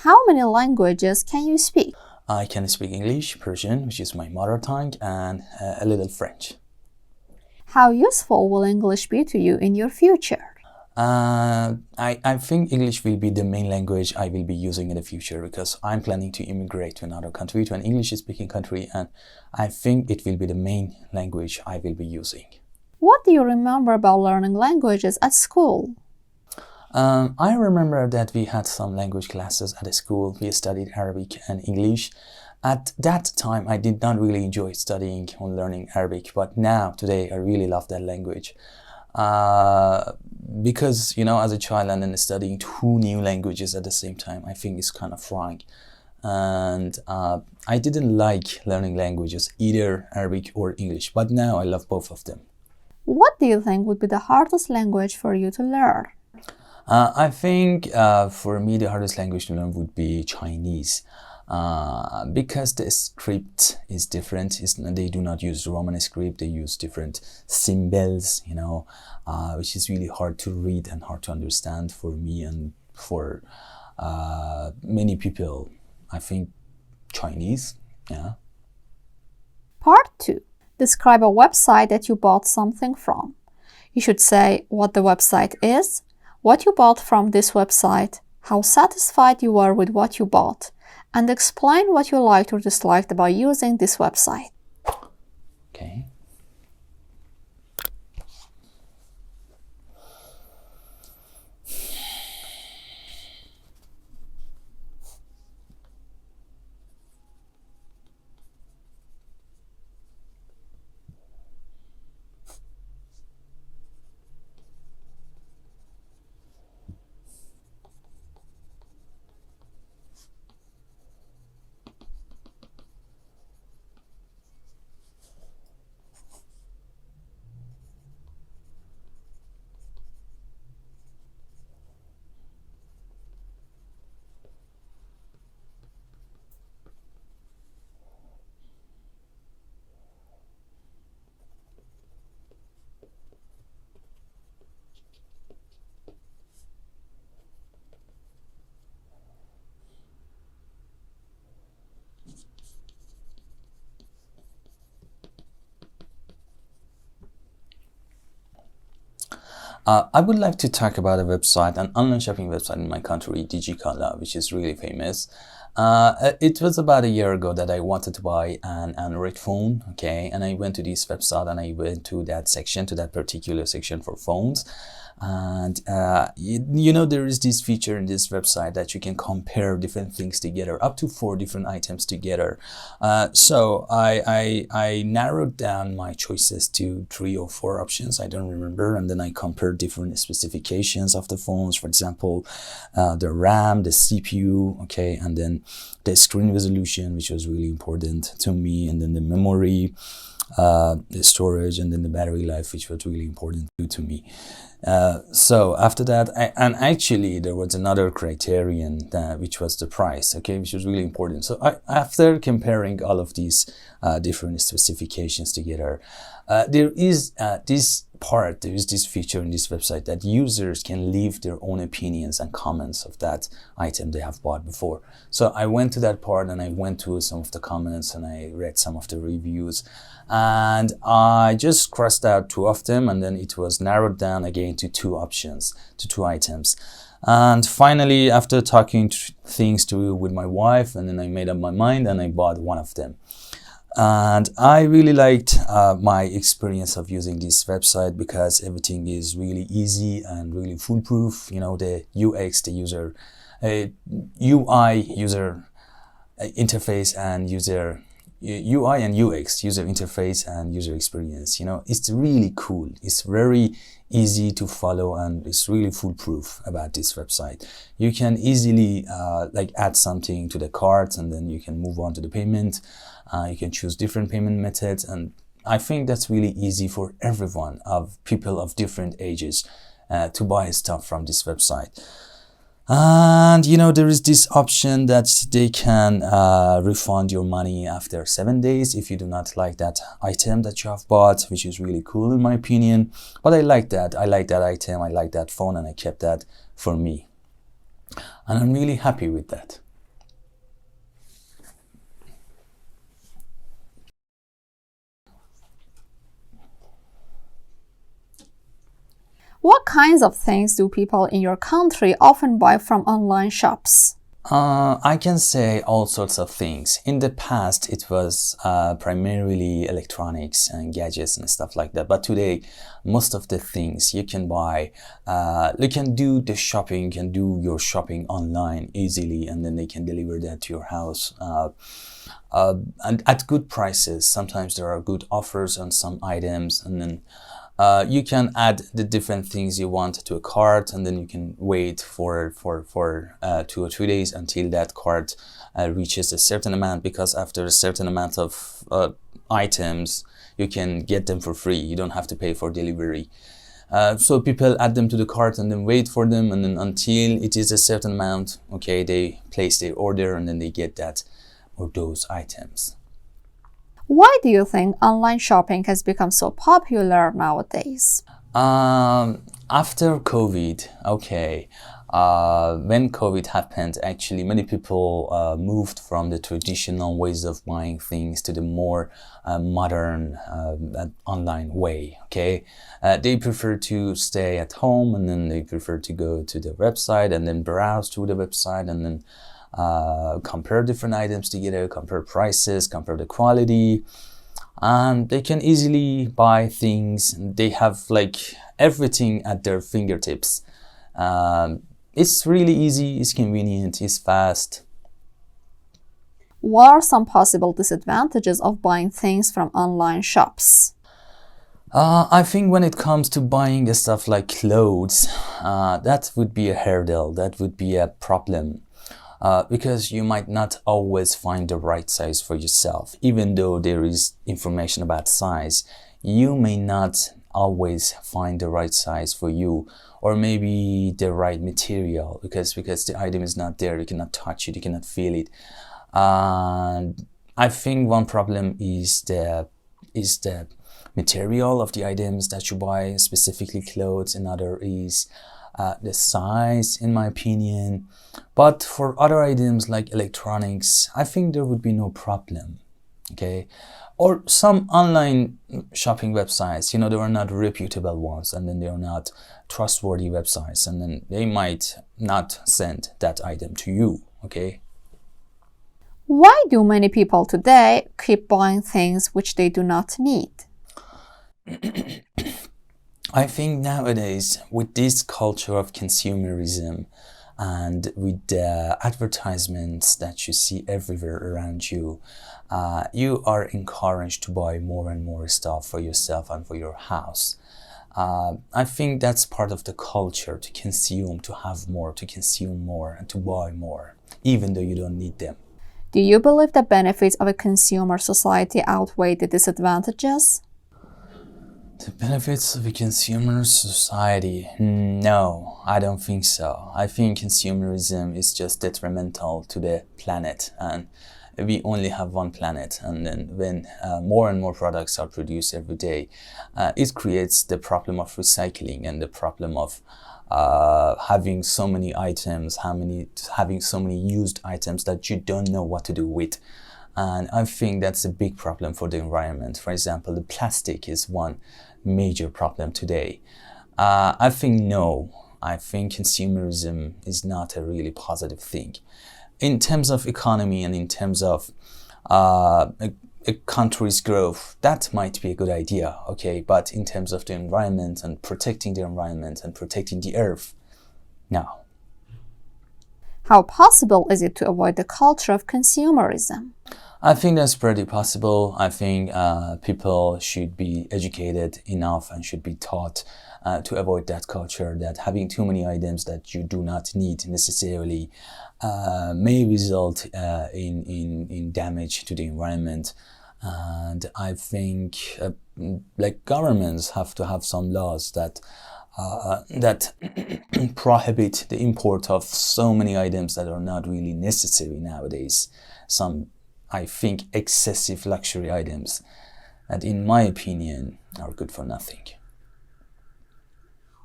How many languages can you speak? I can speak English, Persian, which is my mother tongue, and a little French. How useful will English be to you in your future? I think English will be the main language I will be using in the future because I'm planning to immigrate to another country, to an English-speaking country, and I think it will be the main language I will be using. What do you remember about learning languages at school? I remember that we had some language classes at the school. We studied Arabic and English. At that time, I did not really enjoy studying or learning Arabic, but now, today, I really love that language. Because, as a child and then studying two new languages at the same time, I think it's kind of wrong. And I didn't like learning languages, either Arabic or English, but now I love both of them. What do you think would be the hardest language for you to learn? I think for me the hardest language to learn would be Chinese. Because the script is different. They do not use Roman script, they use different symbols, which is really hard to read and hard to understand for me and for many people. I think Chinese, yeah. Part 2. Describe a website that you bought something from. You should say what the website is, what you bought from this website, how satisfied you are with what you bought, and explain what you liked or disliked about using this website. Okay. I would like to talk about a website, an online shopping website in my country, Digicala, which is really famous. It was about a year ago that I wanted to buy an Android phone, okay, and I went to this website and I went to that section, to that particular section for phones. And there is this feature in this website that you can compare different things together, up to 4 different items together. So I narrowed down my choices to 3 or 4 options, I don't remember, and then I compared different specifications of the phones, for example, the RAM, the CPU, okay, and then the screen resolution, which was really important to me, and then the memory, the storage, and then the battery life, which was really important to me. So after that, actually there was another criterion which was the price, okay, which was really important. So after comparing all of these different specifications together, there is this feature in this website that users can leave their own opinions and comments of that item they have bought before. So I went to that part and I went to some of the comments and I read some of the reviews, and I just crossed out 2 of them, and then it was narrowed down again to 2 options, to 2 items. And finally, after talking things with my wife, and then I made up my mind and I bought one of them. And I really liked my experience of using this website because everything is really easy and really foolproof. The UX, the user UI, user interface, and UI and UX, user interface and user experience, it's really cool. It's very easy to follow and it's really foolproof about this website. You can easily add something to the cart and then you can move on to the payment. You can choose different payment methods, and I think that's really easy for everyone, of people of different ages, to buy stuff from this website. And there is this option that they can refund your money after 7 days if you do not like that item that you have bought, which is really cool in my opinion. But I like that item, I like that phone, and I kept that for me. And I'm really happy with that. What kinds of things do people in your country often buy from online shops? I can say all sorts of things. In the past, it was primarily electronics and gadgets and stuff like that. But today, most of the things you can buy, you can do the shopping, you can do your shopping online easily, and then they can deliver that to your house. And at good prices. Sometimes there are good offers on some items, and then you can add the different things you want to a cart, and then you can wait for 2 or 3 days until that cart reaches a certain amount, because after a certain amount of items, you can get them for free. You don't have to pay for delivery. So people add them to the cart and then wait for them, and then until it is a certain amount, okay, they place their order and then they get that or those items. Why do you think online shopping has become so popular nowadays? After COVID, when COVID happened, actually many people moved from the traditional ways of buying things to the more modern online way, okay? They prefer to stay at home, and then they prefer to go to the website and then browse through the website and then compare different items together, compare prices, compare the quality, and they can easily buy things. They have like everything at their fingertips. It's really easy, it's convenient, it's fast. What are some possible disadvantages of buying things from online shops? I think when it comes to buying stuff like clothes, that would be a hurdle, that would be a problem. Because you might not always find the right size for yourself. Even though there is information about size, you may not always find the right size for you, or maybe the right material, because the item is not there, you cannot touch it, you cannot feel it. And I think one problem is the material of the items that you buy, specifically clothes. Another is the size, in my opinion. But for other items like electronics, I think there would be no problem, okay? Or some online shopping websites, they are not reputable ones, and then they are not trustworthy websites, and then they might not send that item to you, okay? Why do many people today keep buying things which they do not need? I think nowadays, with this culture of consumerism and with the advertisements that you see everywhere around you, you are encouraged to buy more and more stuff for yourself and for your house. I think that's part of the culture, to consume, to have more, to consume more, and to buy more, even though you don't need them. Do you believe the benefits of a consumer society outweigh the disadvantages? The benefits of a consumer society? No, I don't think so. I think consumerism is just detrimental to the planet, and we only have one planet, and then when more and more products are produced every day, it creates the problem of recycling and the problem of having so many items, having so many used items that you don't know what to do with. And I think that's a big problem for the environment. For example, the plastic is one major problem today. I think consumerism is not a really positive thing. In terms of economy and in terms of a country's growth, that might be a good idea, okay? But in terms of the environment and protecting the environment and protecting the earth, no. How possible is it to avoid the culture of consumerism? I think that's pretty possible. I think people should be educated enough and should be taught to avoid that culture, that having too many items that you do not need necessarily may result in damage to the environment. And I think like governments have to have some laws that prohibit the import of so many items that are not really necessary nowadays. Some, I think, excessive luxury items that, in my opinion, are good for nothing.